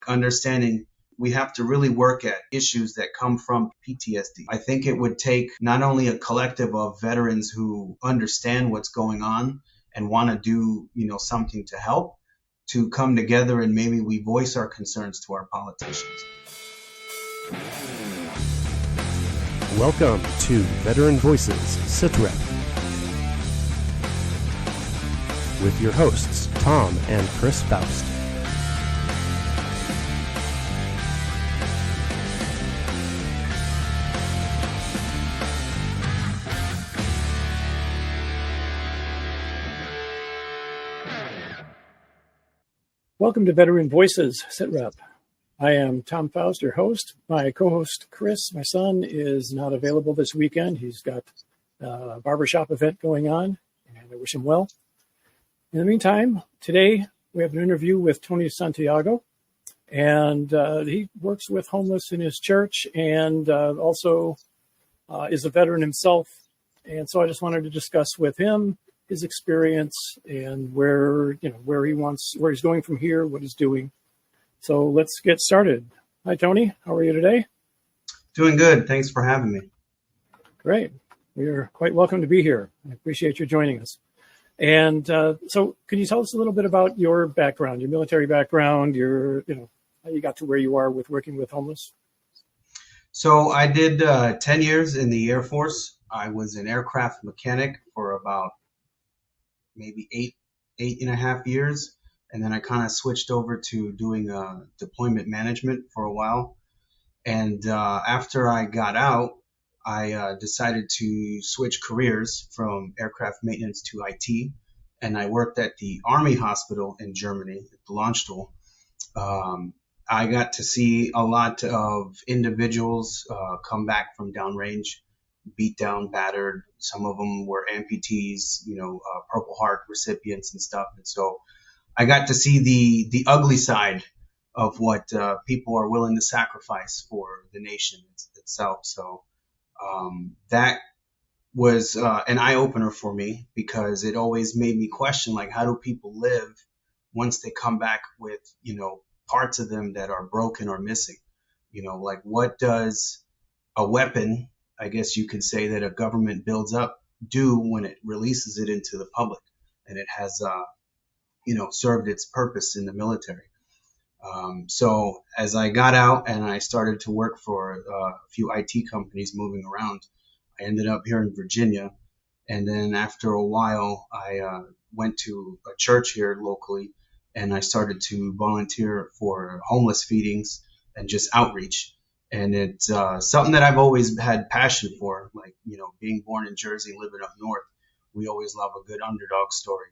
understanding we have to really work at issues that come from PTSD. I think it would take not only a collective of veterans who understand what's going on and want to do, something to help, to come together and maybe we voice our concerns to our politicians. Welcome to Veteran Voices, SITREP, with your hosts, Tom and Chris Faust. Welcome to Veteran Voices, SITREP. I am Tom Faust, your host. My co-host, Chris, my son, is not available this weekend. He's got a barbershop event going on, and I wish him well. In the meantime, today we have an interview with Tony Santiago, and he works with homeless in his church and also is a veteran himself. And so I just wanted to discuss with him his experience and where he's going from here, what he's doing. So let's get started. Hi, Tony. How are you today? Doing good. Thanks for having me. Great. You're quite welcome to be here. I appreciate you joining us. And so can you tell us a little bit about your background, your military background, how you got to where you are with working with homeless? So I did 10 years in the Air Force. I was an aircraft mechanic for about maybe eight and a half years. And then I kind of switched over to doing deployment management for a while. And after I got out, I decided to switch careers from aircraft maintenance to IT. And I worked at the Army hospital in Germany, at the Launchstoel. I got to see a lot of individuals come back from downrange, beat down, battered. Some of them were amputees, Purple Heart recipients and stuff. And so I got to see the ugly side of what people are willing to sacrifice for the nation itself. So that was an eye-opener for me, because it always made me question, like, how do people live once they come back with, parts of them that are broken or missing? Like, what does a weapon, I guess you could say, that a government builds up do when it releases it into the public and it has served its purpose in the military. So as I got out and I started to work for a few IT companies moving around, I ended up here in Virginia. And then after a while, I went to a church here locally, and I started to volunteer for homeless feedings and just outreach. And it's something that I've always had passion for, like, being born in Jersey, living up north, we always love a good underdog story.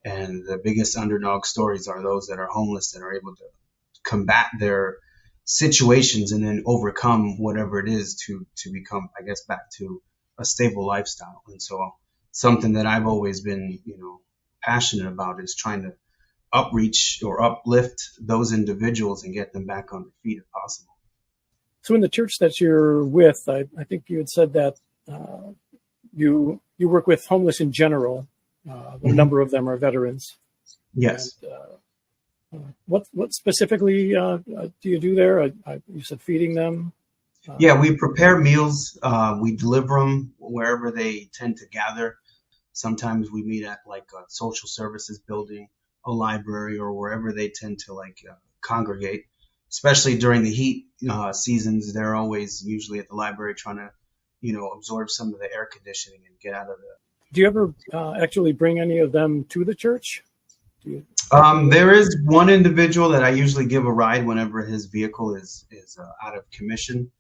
And the biggest underdog stories are those that are homeless, that are able to combat their situations and then overcome whatever it is to become, I guess, back to a stable lifestyle. And so something that I've always been, passionate about is trying to upreach or uplift those individuals and get them back on their feet if possible. So in the church that you're with, I think you had said that you work with homeless in general. A number of them are veterans. Yes. And, what specifically do you do there? You said feeding them? Yeah, we prepare meals. We deliver them wherever they tend to gather. Sometimes we meet at like a social services building, a library, or wherever they tend to congregate. Especially during the heat seasons, they're always usually at the library trying to, absorb some of the air conditioning and get out of the. Do you ever actually bring any of them to the church? There is one individual that I usually give a ride whenever his vehicle is out of commission.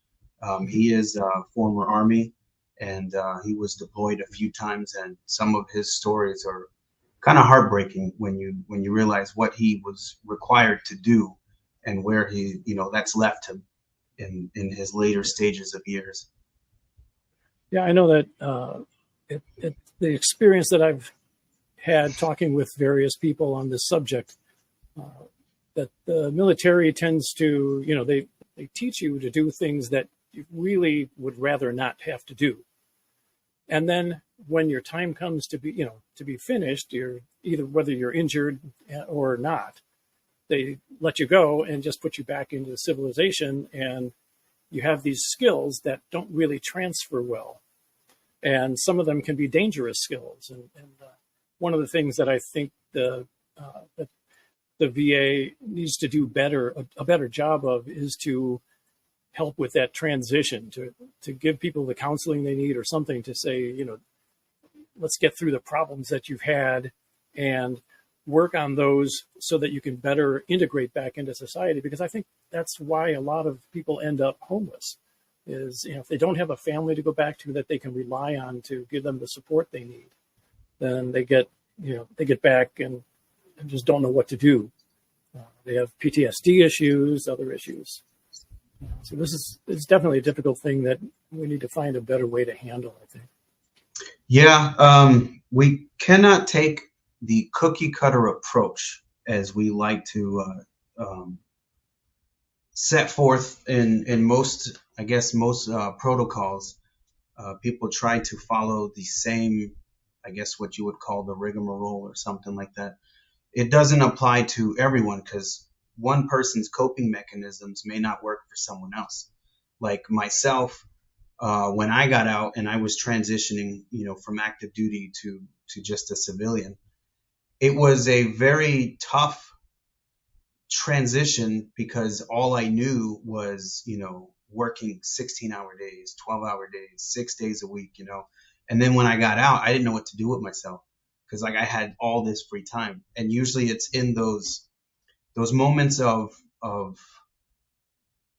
He is a former Army, and he was deployed a few times, and some of his stories are kind of heartbreaking when you realize what he was required to do and where he, that's left him in his later stages of years. Yeah, I know that the experience that I've had talking with various people on this subject, that the military tends to, they teach you to do things that you really would rather not have to do. And then when your time comes to be finished, you're either whether you're injured or not, they let you go and just put you back into civilization, and you have these skills that don't really transfer well. And some of them can be dangerous skills. And one of the things that I think that the VA needs to do a better job of is to help with that transition, to give people the counseling they need or something to say, let's get through the problems that you've had and work on those so that you can better integrate back into society. Because I think that's why a lot of people end up homeless is, if they don't have a family to go back to that they can rely on to give them the support they need, then they get back and just don't know what to do. They have PTSD issues, other issues. So it's definitely a difficult thing that we need to find a better way to handle, I think. Yeah, we cannot take the cookie cutter approach as we like to set forth in most protocols. People try to follow the same, I guess what you would call the rigmarole or something like that. It doesn't apply to everyone because one person's coping mechanisms may not work for someone else. Like myself, when I got out and I was transitioning, from active duty to just a civilian, it was a very tough transition because all I knew was, working 16-hour days, 12-hour days, 6 days a week, And then when I got out, I didn't know what to do with myself because I had all this free time. And usually it's in those moments of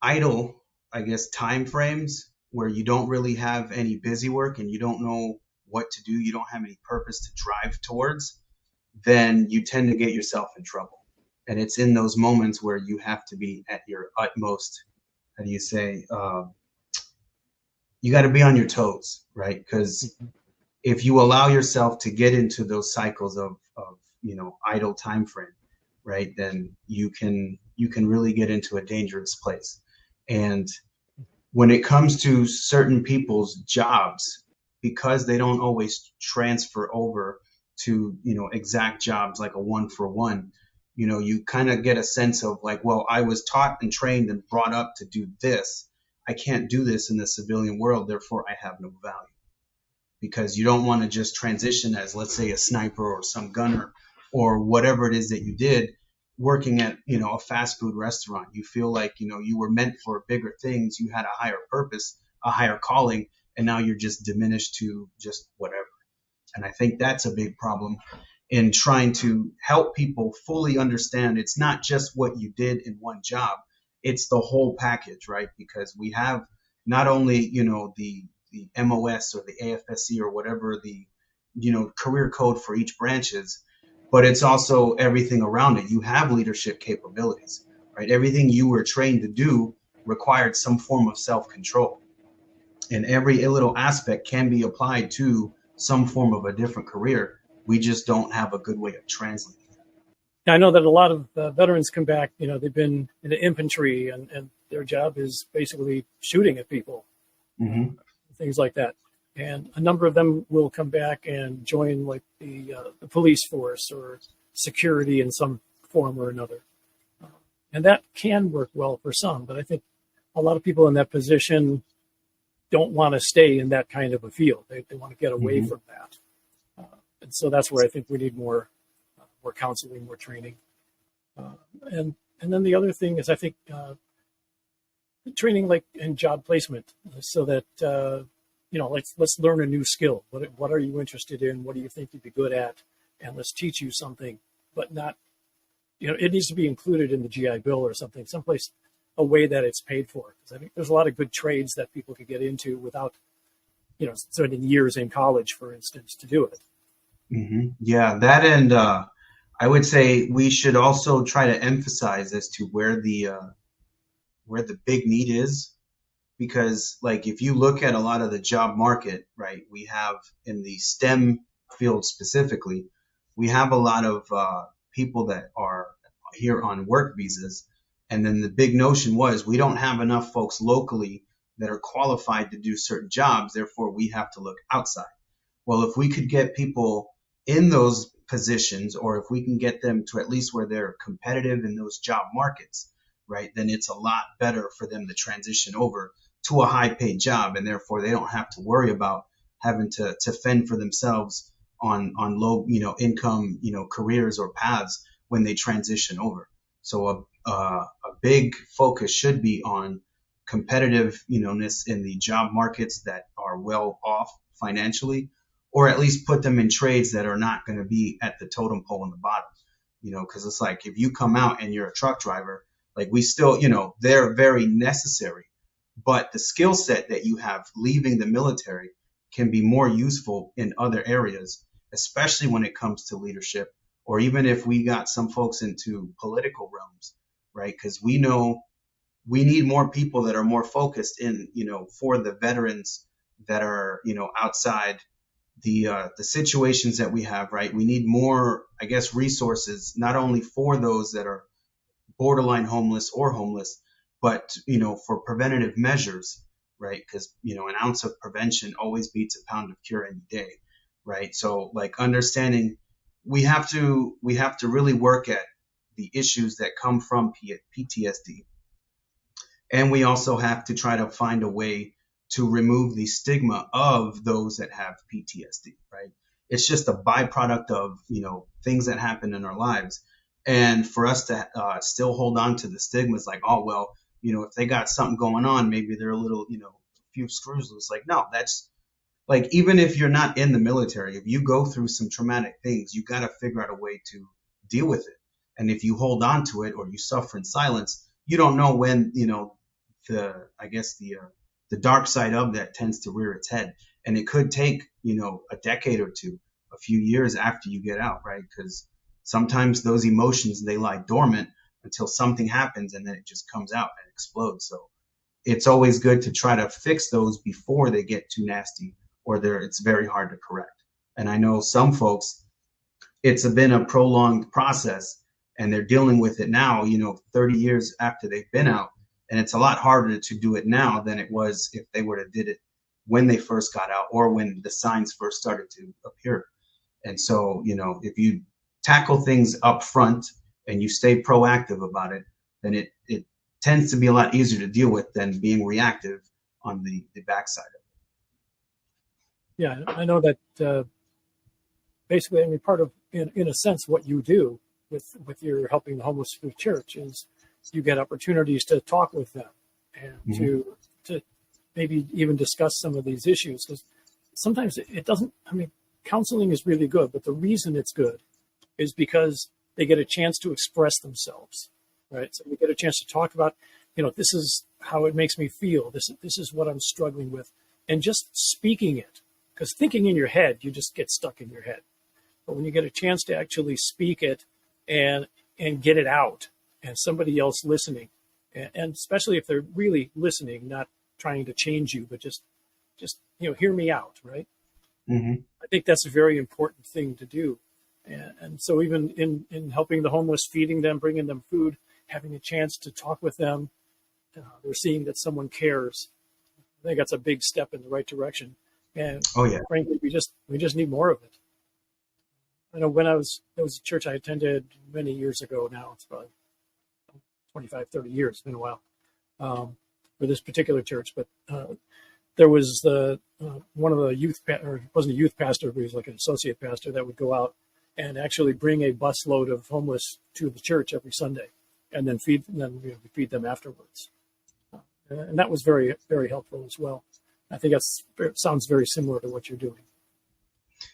idle, I guess, time frames where you don't really have any busy work and you don't know what to do. You don't have any purpose to drive towards. Then you tend to get yourself in trouble. And it's in those moments where you have to be at your utmost, how do you say, you got to be on your toes, right? Because if you allow yourself to get into those cycles of idle time frame, right, then you can really get into a dangerous place. And when it comes to certain people's jobs, because they don't always transfer over to, exact jobs like a 1-for-1, you kind of get a sense of like, well, I was taught and trained and brought up to do this. I can't do this in the civilian world, therefore I have no value. Because you don't want to just transition as, let's say, a sniper or some gunner or whatever it is that you did working at, a fast food restaurant. You feel like, you were meant for bigger things. You had a higher purpose, a higher calling, and now you're just diminished to just whatever. And I think that's a big problem in trying to help people fully understand it's not just what you did in one job. It's the whole package, right? Because we have not only, the MOS or the AFSC or whatever the, career code for each branch is, but it's also everything around it. You have leadership capabilities, right? Everything you were trained to do required some form of self-control. And every little aspect can be applied to some form of a different career. We just don't have a good way of translating. I know that a lot of veterans come back, they've been in the infantry and their job is basically shooting at people, things like that. And a number of them will come back and join like the police force or security in some form or another. And that can work well for some, but I think a lot of people in that position don't want to stay in that kind of a field. They want to get away from that. And so that's where I think we need more counseling, more training. And then the other thing is, I think, training like in job placement so that, let's learn a new skill. What are you interested in? What do you think you'd be good at? And let's teach you something, but not, it needs to be included in the GI Bill or something, someplace, a way that it's paid for. Because I think there's a lot of good trades that people could get into without, spending years in college, for instance, to do it. Yeah, that, and I would say we should also try to emphasize as to where the big need is, because like if you look at a lot of the job market, right, we have in the STEM field specifically, we have a lot of people that are here on work visas, and then the big notion was we don't have enough folks locally that are qualified to do certain jobs, therefore we have to look outside. Well, if we could get people in those positions, or if we can get them to at least where they're competitive in those job markets, right, then it's a lot better for them to transition over to a high paid job. And therefore they don't have to worry about having to fend for themselves on low, income, careers or paths when they transition over. So a big focus should be on competitiveness in the job markets that are well off financially, or at least put them in trades that are not going to be at the totem pole in the bottom, because it's like if you come out and you're a truck driver, like we still, they're very necessary, but the skill set that you have leaving the military can be more useful in other areas, especially when it comes to leadership, or even if we got some folks into political realms, right? Because we know we need more people that are more focused in, for the veterans that are, outside the situations that we have, right? We need more, I guess, resources, not only for those that are borderline homeless or homeless, but, for preventative measures, right? Because, an ounce of prevention always beats a pound of cure any day, right? So like understanding we have to really work at the issues that come from PTSD. And we also have to try to find a way to remove the stigma of those that have PTSD, right? It's just a byproduct of, things that happen in our lives. And for us to still hold on to the stigmas like, oh, well, if they got something going on, maybe they're a little, a few screws loose. Like, no, that's like, even if you're not in the military, if you go through some traumatic things, you got to figure out a way to deal with it. And if you hold on to it or you suffer in silence, you don't know when, the dark side of that tends to rear its head. And it could take, a decade or two, a few years after you get out, right? Because sometimes those emotions, they lie dormant until something happens and then it just comes out and explodes. So it's always good to try to fix those before they get too nasty, or it's very hard to correct. And I know some folks, it's been a prolonged process and they're dealing with it now, 30 years after they've been out. And it's a lot harder to do it now than it was if they would have did it when they first got out or when the signs first started to appear. And so, if you tackle things up front and you stay proactive about it, then it tends to be a lot easier to deal with than being reactive on the backside of it. Yeah, I know that basically, part of, in a sense, what you do with your helping the homeless through church is you get opportunities to talk with them and to maybe even discuss some of these issues. Because sometimes it doesn't, counseling is really good, but the reason it's good is because they get a chance to express themselves, right? So we get a chance to talk about, this is how it makes me feel. This is what I'm struggling with. And just speaking it, because thinking in your head, you just get stuck in your head. But when you get a chance to actually speak it and get it out, and somebody else listening, and especially if they're really listening, not trying to change you, but just hear me out, right? Mm-hmm. I think that's a very important thing to do. And so even in helping the homeless, feeding them, bringing them food, having a chance to talk with them, they're seeing that someone cares. I think that's a big step in the right direction. And frankly, we just need more of it. I know when there was a church I attended many years ago now, it's probably 25, 30 years, it's been a while, for this particular church. But there was one of the youth, or it wasn't a youth pastor, but he was like an associate pastor that would go out and actually bring a busload of homeless to the church every Sunday and then feed them afterwards. And that was very, very helpful as well. I think it sounds very similar to what you're doing.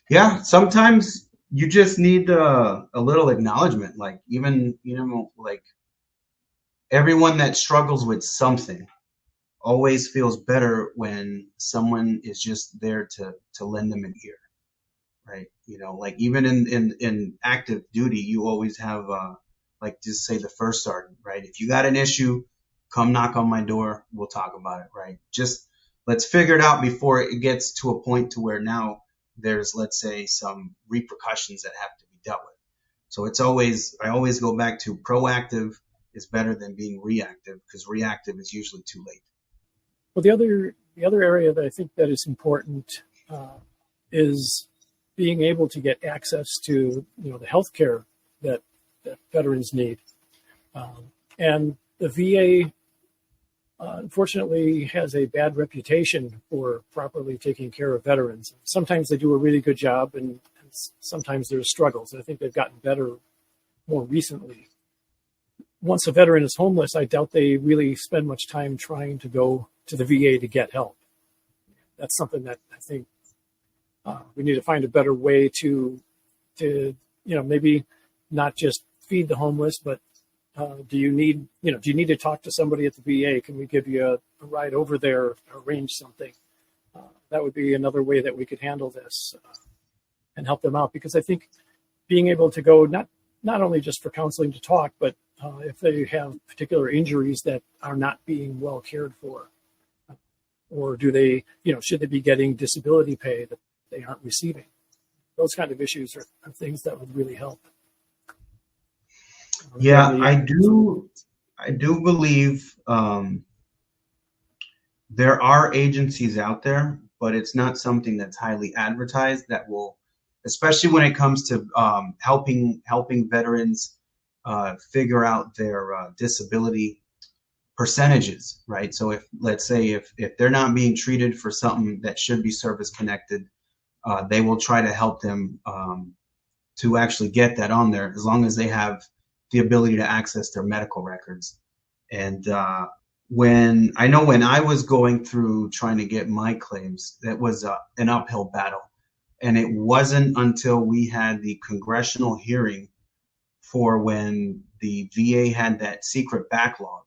Yeah, sometimes you just need a little acknowledgement, like even, like everyone that struggles with something always feels better when someone is just there to lend them an ear, right? Like even in active duty, you always have, like just say the first sergeant, right? If you got an issue, come knock on my door, we'll talk about it, right? Just let's figure it out before it gets to a point to where now there's, let's say, some repercussions that have to be dealt with. So I always go back to proactive is better than being reactive, because reactive is usually too late. Well, the other area that I think that is important is being able to get access to, the health care that veterans need. And the VA, unfortunately, has a bad reputation for properly taking care of veterans. Sometimes they do a really good job, and sometimes there's struggles. I think they've gotten better more recently. Once a veteran is homeless, I doubt they really spend much time trying to go to the VA to get help. That's something that I think we need to find a better way to maybe not just feed the homeless, but do you need to talk to somebody at the VA? Can we give you a ride over there, arrange something? That would be another way that we could handle this and help them out, because I think being able to go not only just for counseling to talk, but if they have particular injuries that are not being well cared for, or do they, should they be getting disability pay that they aren't receiving? Those kind of issues are things that would really help. Yeah, I do believe there are agencies out there, but it's not something that's highly advertised that will, especially when it comes to helping veterans figure out their disability percentages, right? So if, let's say, if they're not being treated for something that should be service connected, they will try to help them to actually get that on there, as long as they have the ability to access their medical records. And when I was going through trying to get my claims, that was an uphill battle. And it wasn't until we had the congressional hearing for when the VA had that secret backlog,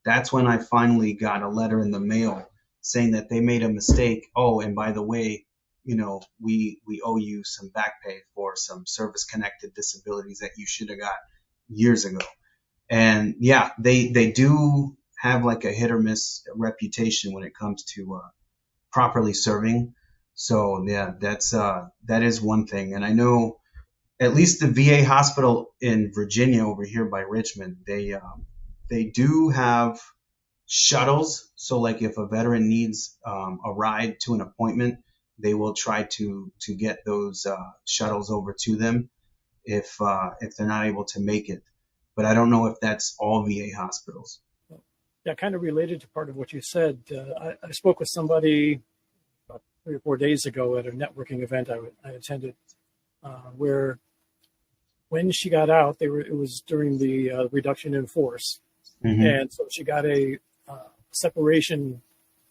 that's when I finally got a letter in the mail saying that they made a mistake. Oh, and by the way, we owe you some back pay for some service connected disabilities that you should have got years ago. And yeah, they do have like a hit or miss reputation when it comes to properly serving. So yeah, that is one thing. And I know at least the VA hospital in Virginia over here by Richmond, they do have shuttles. So like if a veteran needs a ride to an appointment, they will try to get those shuttles over to them if they're not able to make it. But I don't know if that's all VA hospitals. Yeah, kind of related to part of what you said. I spoke with somebody about 3 or 4 days ago at a networking event I attended, where when she got out, it was during the reduction in force, and so she got a separation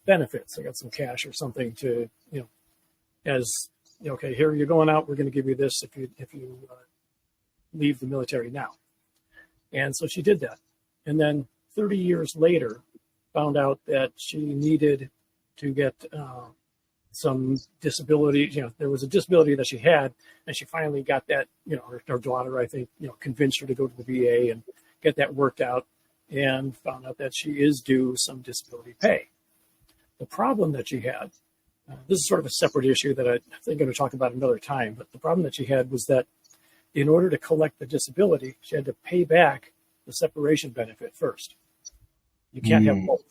benefits. I got some cash or something to, okay, here you're going out. We're going to give you this if you leave the military now. And so she did that. And then 30 years later, found out that she needed to get some disability. There was a disability that she had, and she finally got that, her daughter, I think, convinced her to go to the VA and get that worked out, and found out that she is due some disability pay. The problem that she had, this is sort of a separate issue that I think I'm going to talk about another time, but the problem that she had was that in order to collect the disability, she had to pay back the separation benefit first. You can't have both.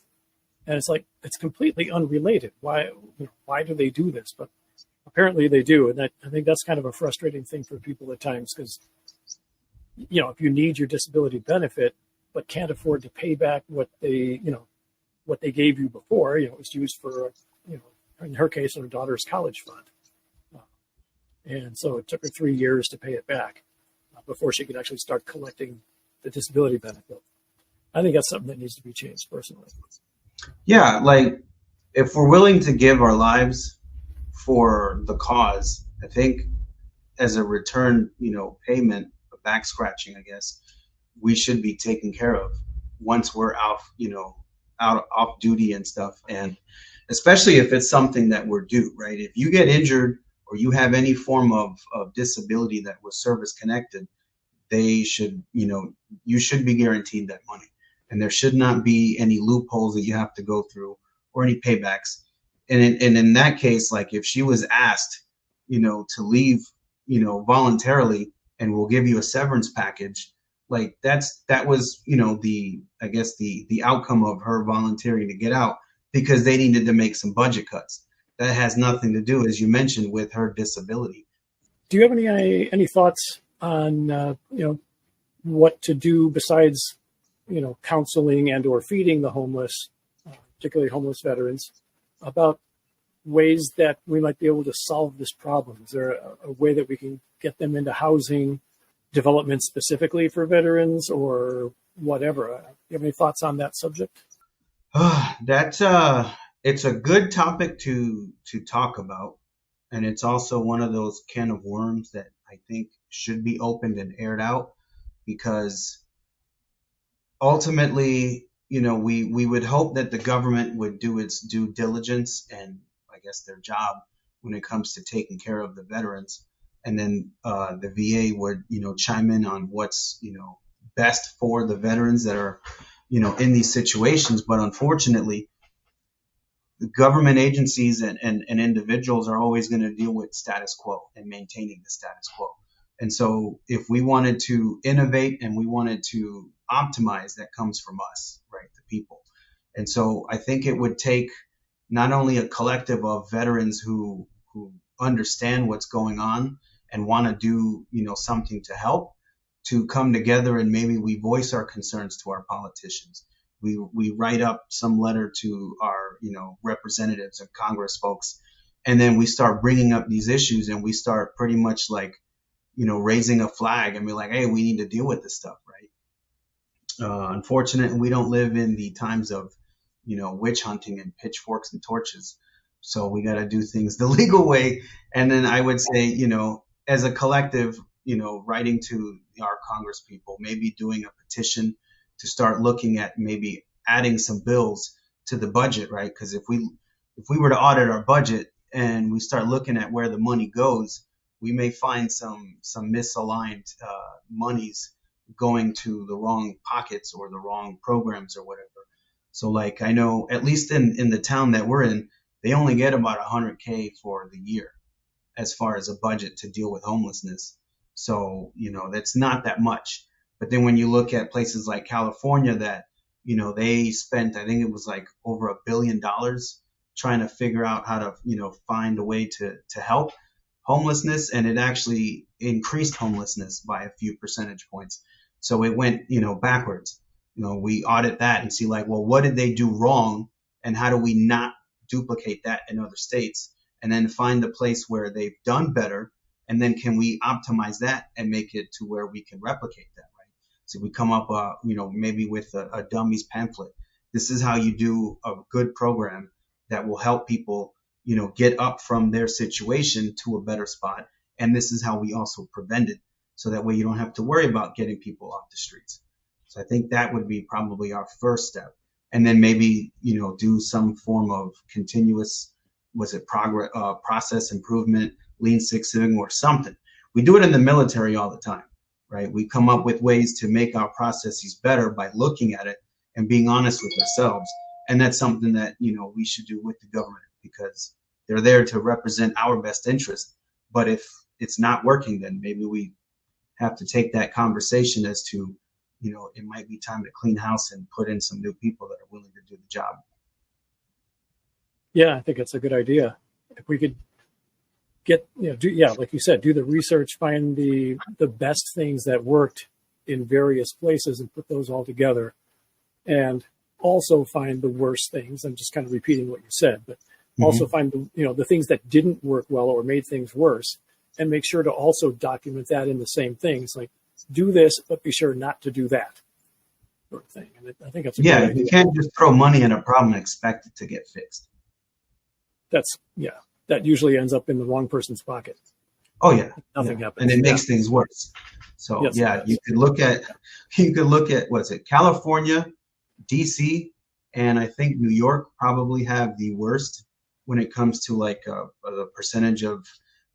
And it's completely unrelated. Why do they do this? But apparently they do. And I think that's kind of a frustrating thing for people at times, because, if you need your disability benefit, but can't afford to pay back what they gave you before, it was used for, in her case, her daughter's college fund. And so it took her 3 years to pay it back before she could actually start collecting the disability benefit. I think that's something that needs to be changed personally. Yeah, like if we're willing to give our lives for the cause, I think as a return, payment, a back scratching, I guess, we should be taken care of once we're off duty and stuff. And especially if it's something that we're due, right? If you get injured or you have any form of disability that was service connected, they should, you should be guaranteed that money. And there should not be any loopholes that you have to go through or any paybacks. And in that case, like if she was asked, to leave, voluntarily, and we'll give you a severance package, like that was, the outcome of her volunteering to get out because they needed to make some budget cuts. That has nothing to do, as you mentioned, with her disability. do you have any thoughts on what to do besides counseling and or feeding the homeless, particularly homeless veterans, about ways that we might be able to solve this problem? Is there a way that we can get them into housing development specifically for veterans or whatever? Do you have any thoughts on that subject? It's a good topic to talk about. And it's also one of those can of worms that I think should be opened and aired out, because ultimately, we would hope that the government would do its due diligence and I guess their job when it comes to taking care of the veterans. And then the VA would, chime in on what's, best for the veterans that are, in these situations. But unfortunately, the government agencies and individuals are always going to deal with status quo and maintaining the status quo. And so if we wanted to innovate and we wanted to optimize, that comes from us, right, the people. And so I think it would take not only a collective of veterans who understand what's going on and want to do, something to help, to come together and maybe we voice our concerns to our politicians. We write up some letter to our, representatives and Congress folks, and then we start bringing up these issues and we start pretty much like, raising a flag and be like, hey, we need to deal with this stuff, right? Unfortunately, we don't live in the times of, witch hunting and pitchforks and torches. So we got to do things the legal way. And then I would say, as a collective, writing to our Congress people, maybe doing a petition to start looking at maybe adding some bills to the budget, right? Because if we were to audit our budget and we start looking at where the money goes, we may find some misaligned monies going to the wrong pockets or the wrong programs or whatever. So like I know at least in the town that we're in, they only get about $100K for the year as far as a budget to deal with homelessness. So, that's not that much. But then when you look at places like California that, they spent, I think it was like over $1 billion trying to figure out how to, find a way to help homelessness. And it actually increased homelessness by a few percentage points. So it went, backwards. We audit that and see like, well, what did they do wrong? And how do we not duplicate that in other states? And then find the place where they've done better. And then can we optimize that and make it to where we can replicate that, right? So we come up, maybe with a dummies pamphlet. This is how you do a good program that will help people, get up from their situation to a better spot. And this is how we also prevent it. So that way you don't have to worry about getting people off the streets. So I think that would be probably our first step. And then maybe, do some form of continuous, process improvement, Lean Six Sigma or something. We do it in the military all the time, right? We come up with ways to make our processes better by looking at it and being honest with ourselves. And that's something that, we should do with the government because they're there to represent our best interest. But if it's not working, then maybe we have to take that conversation as to, it might be time to clean house and put in some new people that are willing to do the job. Yeah, I think that's a good idea. If we could get, like you said, do the research, find the best things that worked in various places and put those all together, and also find the worst things. I'm just kind of repeating what you said, but also find the things that didn't work well or made things worse, and make sure to also document that in the same things, like do this, but be sure not to do that sort of thing. And I think that's a good idea. You can't just throw money at a problem and expect it to get fixed. That usually ends up in the wrong person's pocket. Oh yeah, nothing happens, and it makes things worse. So yes, you could look at what's it, California, DC, and I think New York probably have the worst when it comes to like the percentage of.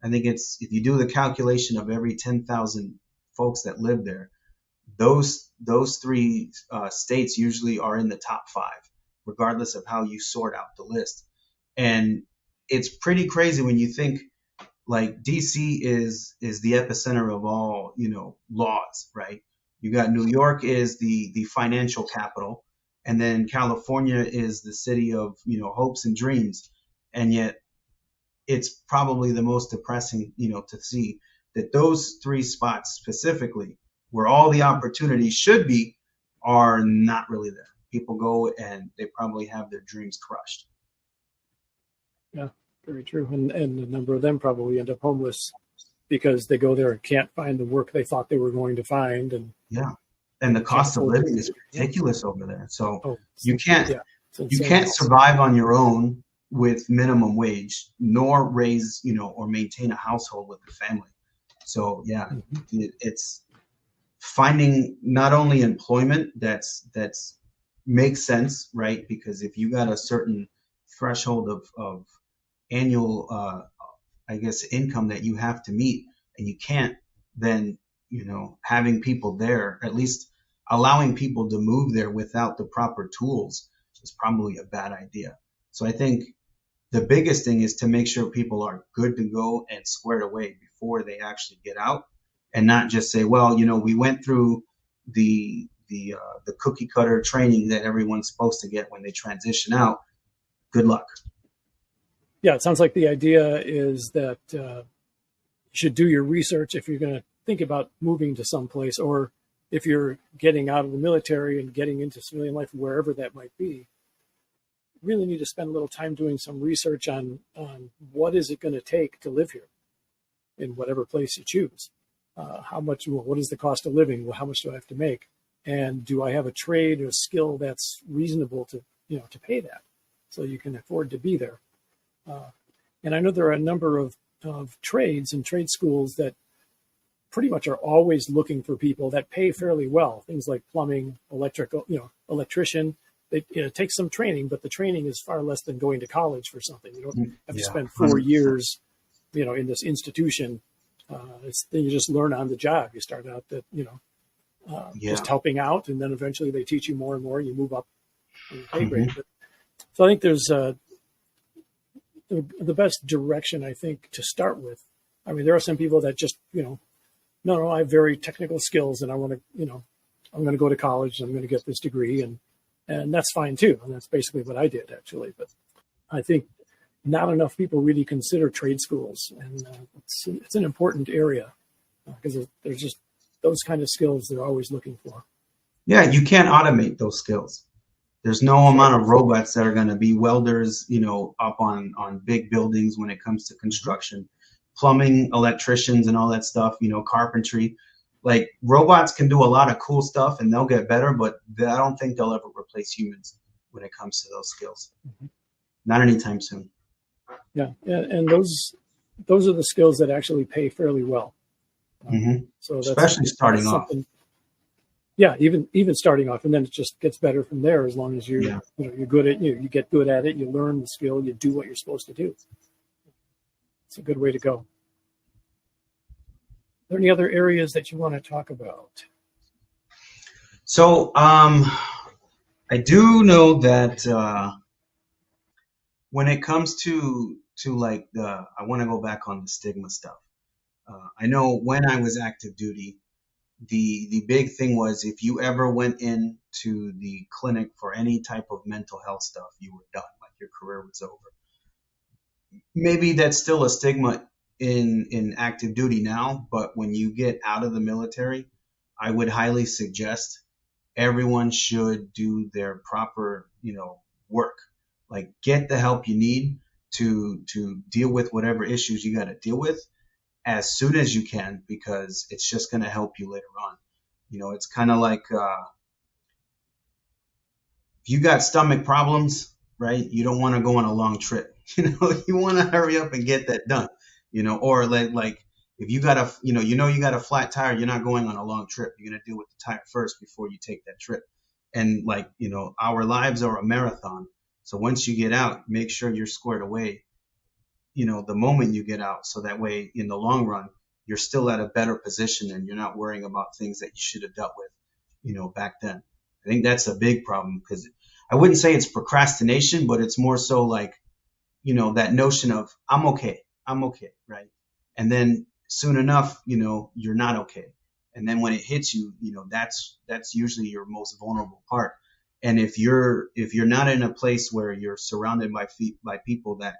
I think it's if you do the calculation of every 10,000 folks that live there, those three states usually are in the top 5, regardless of how you sort out the list. And it's pretty crazy when you think like DC is the epicenter of all, laws, right? You got New York is the financial capital, and then California is the city of, hopes and dreams. And yet it's probably the most depressing, to see that those three spots specifically, where all the opportunities should be, are not really there. People go and they probably have their dreams crushed. Yeah, very true. And a number of them probably end up homeless because they go there and can't find the work they thought they were going to find. And yeah, and the cost of living is ridiculous over there. So you can't survive on your own with minimum wage, nor raise, or maintain a household with a family. So yeah, it's finding not only employment that's makes sense, right? Because if you got a certain threshold of annual, income that you have to meet, and you can't, then, having people there, at least allowing people to move there without the proper tools, is probably a bad idea. So I think the biggest thing is to make sure people are good to go and squared away before they actually get out, and not just say, well, we went through the cookie cutter training that everyone's supposed to get when they transition out. Good luck. Yeah, it sounds like the idea is that you should do your research if you're going to think about moving to some place, or if you're getting out of the military and getting into civilian life, wherever that might be. Really need to spend a little time doing some research on what is it going to take to live here in whatever place you choose. How much? What is the cost of living? Well, how much do I have to make? And do I have a trade or a skill that's reasonable to pay that, so you can afford to be there? And I know there are a number of trades and trade schools that pretty much are always looking for people that pay fairly well. Things like plumbing, electrical, electrician. It takes some training, but the training is far less than going to college for something. You don't have to spend 4 years, in this institution. Then you just learn on the job. You start out just helping out, and then eventually they teach you more and more. You move up in pay grade. So I think there's the best direction, I think, to start with. I mean, there are some people that just, no, I have very technical skills, and I want to, I'm going to go to college, and I'm going to get this degree, and that's fine too. And that's basically what I did, actually. But I think not enough people really consider trade schools, and it's an important area because there's just those kind of skills they're always looking for. Yeah, you can't automate those skills. There's no amount of robots that are going to be welders, up on big buildings when it comes to construction, plumbing, electricians, and all that stuff, carpentry. Like, robots can do a lot of cool stuff and they'll get better, but I don't think they'll ever replace humans when it comes to those skills. Not anytime soon. Yeah, and those are the skills that actually pay fairly well. So that's, especially starting off. Yeah, even starting off, and then it just gets better from there as long as you're good at you get good at it, you learn the skill, you do what you're supposed to do. It's a good way to go. Are there any other areas that you want to talk about? So I do know that when it comes to like I want to go back on the stigma stuff. I know when I was active duty, the big thing was if you ever went into the clinic for any type of mental health stuff, you were done. Like, your career was over. Maybe that's still a stigma in active duty now, but when you get out of the military, I would highly suggest everyone should do their proper, work. Like, get the help you need to deal with whatever issues you got to deal with as soon as you can, because it's just going to help you later on. It's kind of like if you got stomach problems, right? You don't want to go on a long trip. You want to hurry up and get that done. Or like if you got you got a flat tire, you're not going on a long trip. You're going to deal with the tire first before you take that trip. And our lives are a marathon. So once you get out, make sure you're squared away, the moment you get out. So that way, in the long run, you're still at a better position and you're not worrying about things that you should have dealt with, back then. I think that's a big problem, because I wouldn't say it's procrastination, but it's more so like, that notion of I'm okay, right? And then soon enough, you're not okay. And then when it hits you, that's usually your most vulnerable part. And if you're not in a place where you're surrounded by people that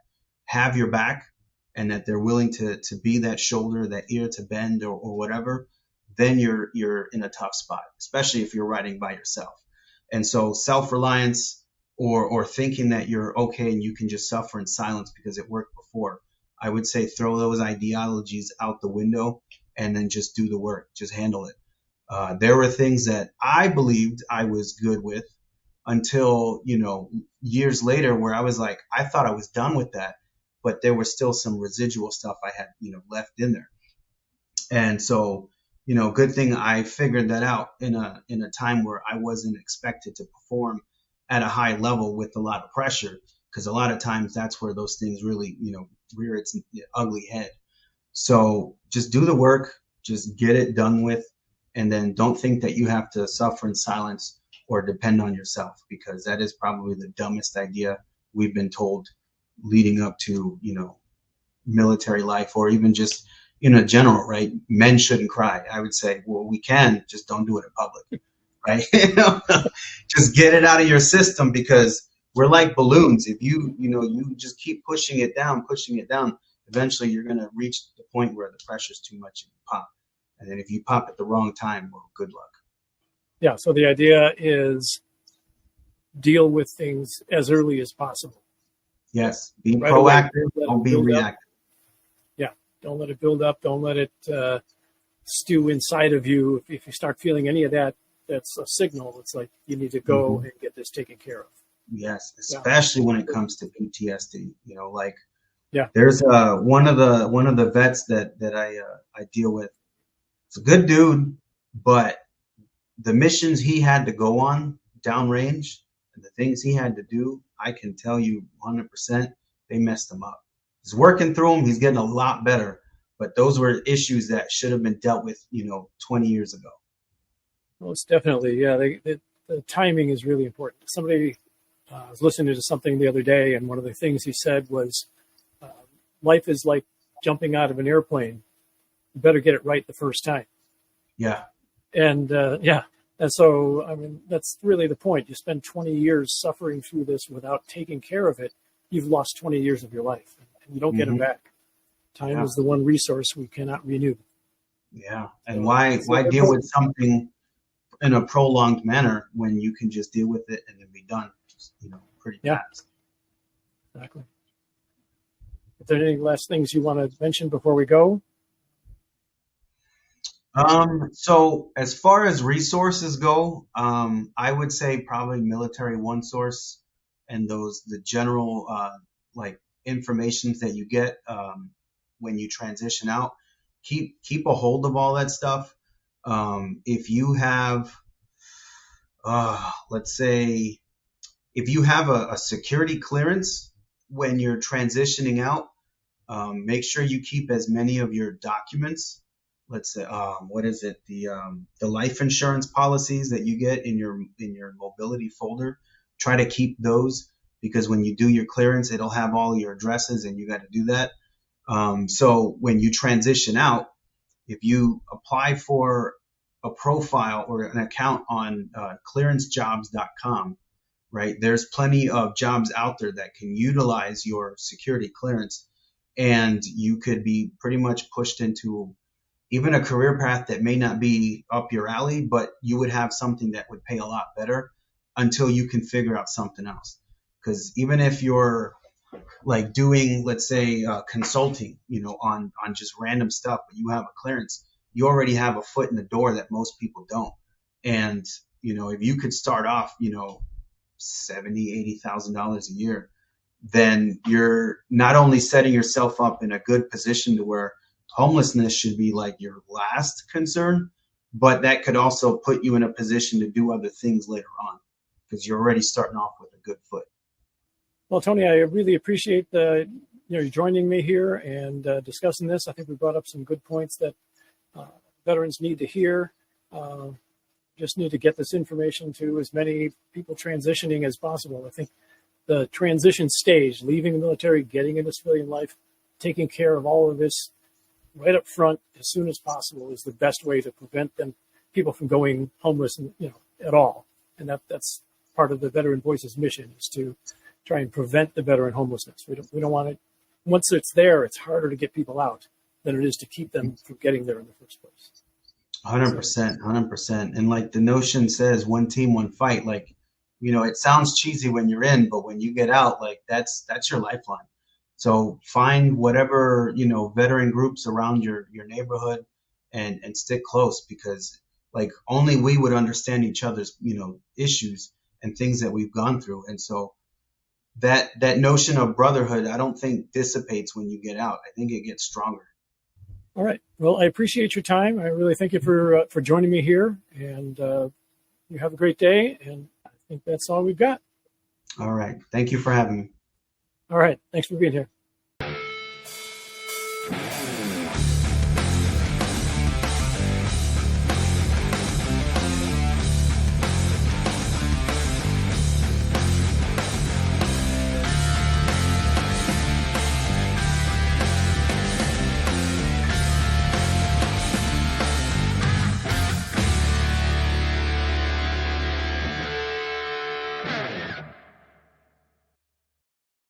have your back, and that they're willing to be that shoulder, that ear to bend or whatever, then you're in a tough spot, especially if you're riding by yourself. And so self-reliance or thinking that you're okay and you can just suffer in silence because it worked before, I would say throw those ideologies out the window and then just do the work, just handle it. There were things that I believed I was good with until, years later where I was like, I thought I was done with that, but there was still some residual stuff I had, left in there. And so, good thing I figured that out in a time where I wasn't expected to perform at a high level with a lot of pressure, because a lot of times that's where those things really, rear its ugly head. So just do the work, just get it done with, and then don't think that you have to suffer in silence or depend on yourself, because that is probably the dumbest idea we've been told leading up to, military life, or even just in general, right? Men shouldn't cry. I would say, well, we can, just don't do it in public, right? Just get it out of your system, because we're like balloons. If you just keep pushing it down, eventually you're going to reach the point where the pressure's too much and you pop. And then if you pop at the wrong time, well, good luck. Yeah. So the idea is deal with things as early as possible. Yes. Be right proactive. Away, don't be reactive. Yeah. Don't let it build up. Don't let it stew inside of you. If you start feeling any of that, that's a signal. It's like you need to go and get this taken care of. Yes. Especially when it comes to PTSD, there's one of the vets that I deal with. It's a good dude, but the missions he had to go on downrange and the things he had to do, I can tell you 100%, they messed him up. He's working through them. He's getting a lot better, but those were issues that should have been dealt with, 20 years ago. Most definitely. Yeah. The timing is really important. Somebody was listening to something the other day, and one of the things he said was, life is like jumping out of an airplane. You better get it right the first time. Yeah. And and so, I mean, that's really the point. You spend 20 years suffering through this without taking care of it. You've lost 20 years of your life, and you don't get them back. Time is the one resource we cannot renew. Yeah. And why deal with something in a prolonged manner when you can just deal with it and then be done, pretty fast. Exactly. Are there any last things you want to mention before we go? So as far as resources go, I would say probably Military One Source and the general, informations that you get, when you transition out, keep a hold of all that stuff. If you have, let's say, if you have a security clearance when you're transitioning out, make sure you keep as many of your documents. Let's say, the life insurance policies that you get in your mobility folder. Try to keep those, because when you do your clearance, it'll have all your addresses, and you got to do that. So when you transition out, if you apply for a profile or an account on clearancejobs.com, right? There's plenty of jobs out there that can utilize your security clearance, and you could be pretty much pushed into even a career path that may not be up your alley, but you would have something that would pay a lot better until you can figure out something else. Because even if you're like doing, let's say, consulting, on just random stuff, but you have a clearance, you already have a foot in the door that most people don't. And, if you could start off, $70,000, $80,000 a year, then you're not only setting yourself up in a good position to where homelessness should be like your last concern, but that could also put you in a position to do other things later on, because you're already starting off with a good foot. Well, Tony, I really appreciate you joining me here and discussing this. I think we brought up some good points that veterans need to hear. Just need to get this information to as many people transitioning as possible. I think the transition stage, leaving the military, getting into civilian life, taking care of all of this right up front as soon as possible is the best way to prevent people from going homeless, at all. And that's part of the Veteran Voices mission, is to try and prevent the veteran homelessness. We don't want once it's there, it's harder to get people out than it is to keep them from getting there in the first place. 100%, 100%. And like the notion says, one team, one fight. Like, it sounds cheesy when you're in, but when you get out, like that's your lifeline. So find whatever, veteran groups around your neighborhood and stick close, because like only we would understand each other's, issues and things that we've gone through. And so that notion of brotherhood, I don't think dissipates when you get out. I think it gets stronger. All right. Well, I appreciate your time. I really thank you for joining me here, and you have a great day. And I think that's all we've got. All right. Thank you for having me. All right. Thanks for being here.